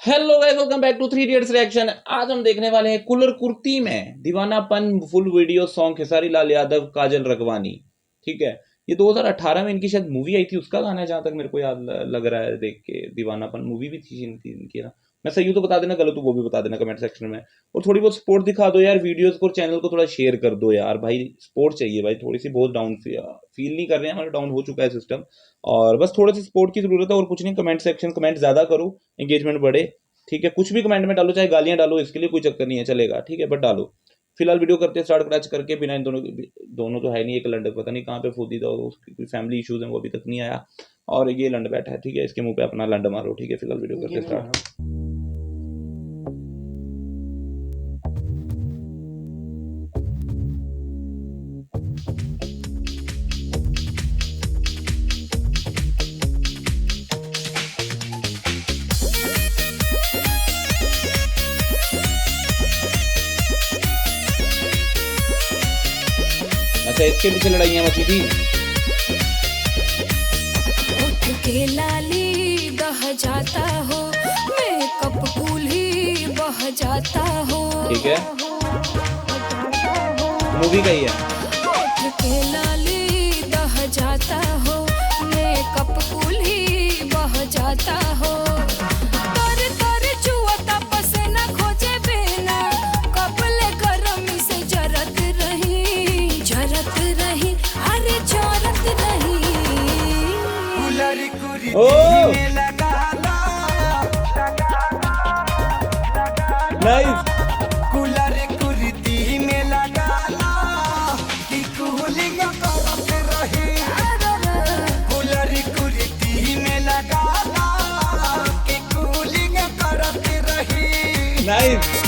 Hello guys, welcome back to Three Idiots reaction. आज हम देखने वाले हैं कुलर कुर्ती में दीवानापन full video song Khesari Lal Yadav Kajal Raghwani. ठीक है, ये 2018 में इनकी शायद मूवी आई थी, उसका गाना है जहां तक मेरे को याद लग रहा है देख के। दीवानापन मूवी भी थी इनकी ना। मैं सही हूं तो बता देना, गलत हूं वो भी बता देना कमेंट सेक्शन में। और थोड़ी बहुत सपोर्ट दिखा दो यार, वीडियोस को, चैनल को थोड़ा शेयर कर दो यार भाई। सपोर्ट चाहिए भाई, थोड़ी सी बहुत डाउन फील नहीं कर रहे हैं, हमारा डाउन हो चुका है सिस्टम। और बस थोड़ी सी सपोर्ट की जरूरत है और कुछ नहीं। कमेंट सेक्शन कमेंट ज्यादा करो, एंगेजमेंट बढ़े। ठीक है, कुछ भी कमेंट में डालो, चाहे गालियां डालो, इसके लिए कोई चक्कर नहीं है, चलेगा। ठीक है, बट डालो। फिलहाल वीडियो करते स्टार्ट क्रैच करके बिना इन दोनों तो है नहीं। एक लंड पता नहीं कहाँ पे फूदी था, उसकी कोई फैमिली इश्यूज है, वो अभी तक नहीं आया। और ये लंड बैठा है, ठीक है, इसके मुंह पे अपना लंड मारो। ठीक है, फिलहाल वीडियो करते स्टार्ट। अच्छा, इसके पीछे लड़ाइयाँ मची थी। उठ के लाली बह जाता हो, मेकअप कूल ही बह जाता हो। ठीक है, मूवी का ही है। उठ के लाली बह जाता हो, मेकअप कूल ही बह जाता हो। तर तर जुआता पसीना खोजे बिना, कपले गरमी से जरत रही, अरे जरत रही। ओ नाइस। कूलर कुर्ती में लगा ला कि कूलिंग करत रही। कूलर कुर्ती में लगा ला कि कूलिंग करत रही। नाइस।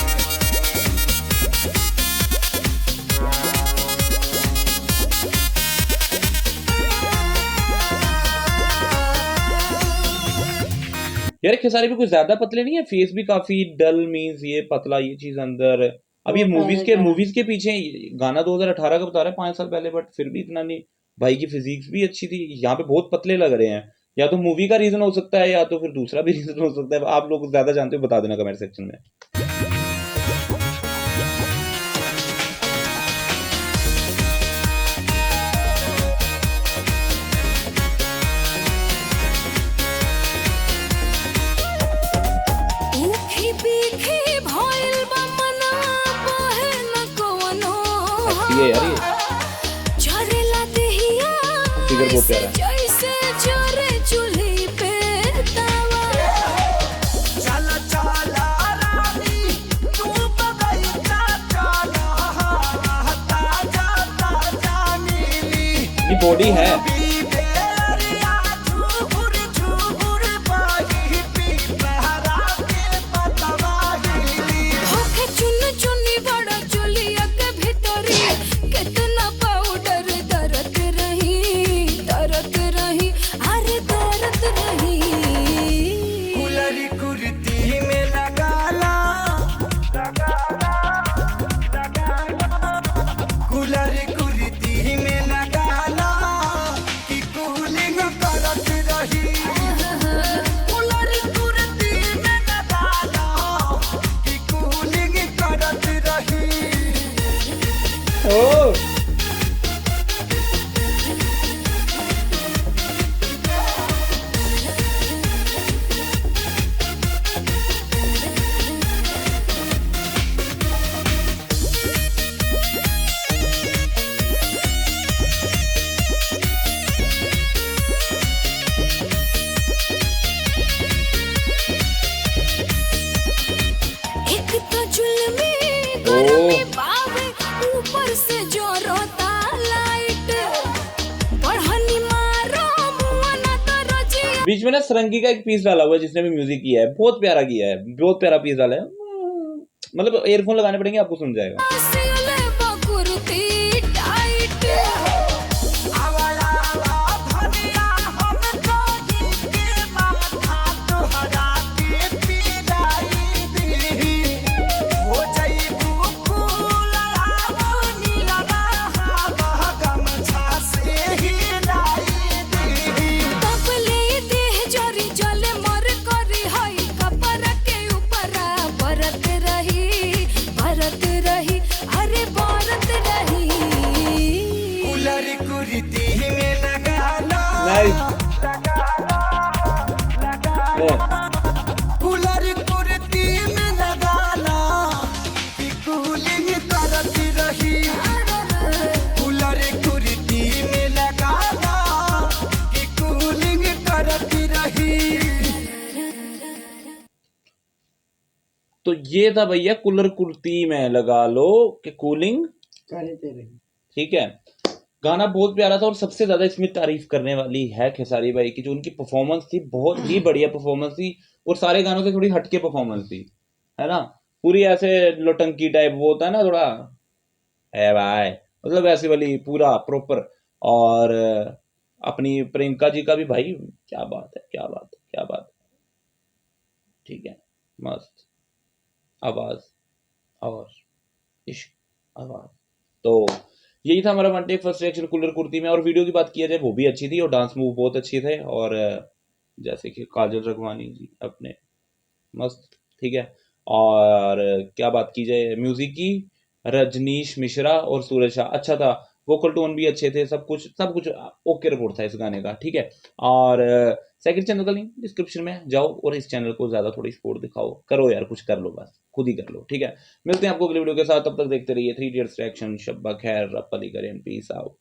यार खेसारी भी कुछ ज्यादा पतले नहीं है, फेस भी काफी डल, मींस ये पतला, ये चीज अंदर। अब ये मूवीज के पीछे गाना 2018 का बता रहा है, 5 साल पहले, बट फिर भी इतना नहीं। भाई की फिजिक्स भी अच्छी थी, यहाँ पे बहुत पतले लग रहे हैं। या तो मूवी का रीजन हो सकता है, या तो फिर दूसरा भी रीजन हो सकता है। आप लोग ज्यादा जानते हो, बता देना कमेंट सेक्शन में। ऊखी पीखी भइल बा मनवा, बहे न कवनो अच्छी है यार ये, झरेला देहिया फिगर बहुत प्यारा है। जैसे जरे चूल्ही पे तावा। चला चला रानी तू बगैचा चला, ताजा ताजा नीली ये बॉडी है। बेरिया झूर झूर बाही पी पहरा के पतवाही। होखे चुन चुनी बड़ा चुलिया के भीतरी, कितना पाउडर दरत रही, अरे दरत रही। कूलर कुर्ती में लगा ला, कूलर कुर्ती में लगा ला कि कूलिंग करत रही। कूलर कुर्ती में लगा ला कि कूलिंग करत रही। ओ एक तो जुल्मी गरमी बावे, ऊपर से जो रोता लाइट, बढ़नी मारो मुआ ना तो रजिया। बीच में ना सरंगी का एक पीस डाला हुआ है, जिसने भी म्यूजिक किया है, बहुत प्यारा किया है, बहुत प्यारा पीस डाला है। मतलब एयरफोन लगाने पड़ेंगे, आपको सुन जाएगा। सिले बकुरती टाइट, आवाला धनिया हमको के माथा तोहरा के पिलाई दी। हो जाइबू फूल रावनी लगा हवा गमछा से ही लाई दी। तब ले देह जरी जले मर करी हई कपर के भाई कूलर कुर्ती में लगाना कि कूलिंग करती रही कूलर कुर्ती में लगाना कि कूलिंग करती रही। तो ये था भैया कूलर कुर्ती में लगा लो कि कूलिंग करते रही। ठीक है। गाना बहुत प्यारा था और सबसे ज्यादा इसमें तारीफ करने वाली है खेसारी भाई की, जो उनकी परफॉर्मेंस थी बहुत ही बढ़िया परफॉर्मेंस थी और सारे गानों से थोड़ी हटके परफॉर्मेंस थी, है ना। पूरी ऐसे लोटंकी टाइप वो होता है ना थोड़ा, है भाई, मतलब ऐसी वाली पूरा प्रॉपर। और अपनी प्रियंका जी का भी भाई क्या बात है, क्या बात है, क्या बात है, ठीक है, मस्त आवाज और इश्क आवाज। तो यही था हमारा one take first reaction cooler kurti में। और वीडियो की बात किया जाए वो भी अच्छी थी और डांस मूव बहुत अच्छे थे, और जैसे कि काजल रघवानी जी अपने मस्त, ठीक है। और क्या बात की जाए म्यूजिक की, रजनीश मिश्रा और सूरज शाह अच्छा था, वोकल टोन भी अच्छे थे, सब कुछ ओके रिपोर्ट था इस गाने का, ठीक है। और सेकंड चैनल का लिंक डिस्क्रिप्शन में, जाओ और इस चैनल को ज्यादा थोड़ी सपोर्ट दिखाओ, करो यार, कुछ कर लो, बस खुद ही कर लो, ठीक है। मिलते हैं आपको अगली वीडियो के साथ, तब तक देखते रहिए 3 इडियट्स रिएक्शन। शब्बा खैर, रब पली करें, पीस आउट।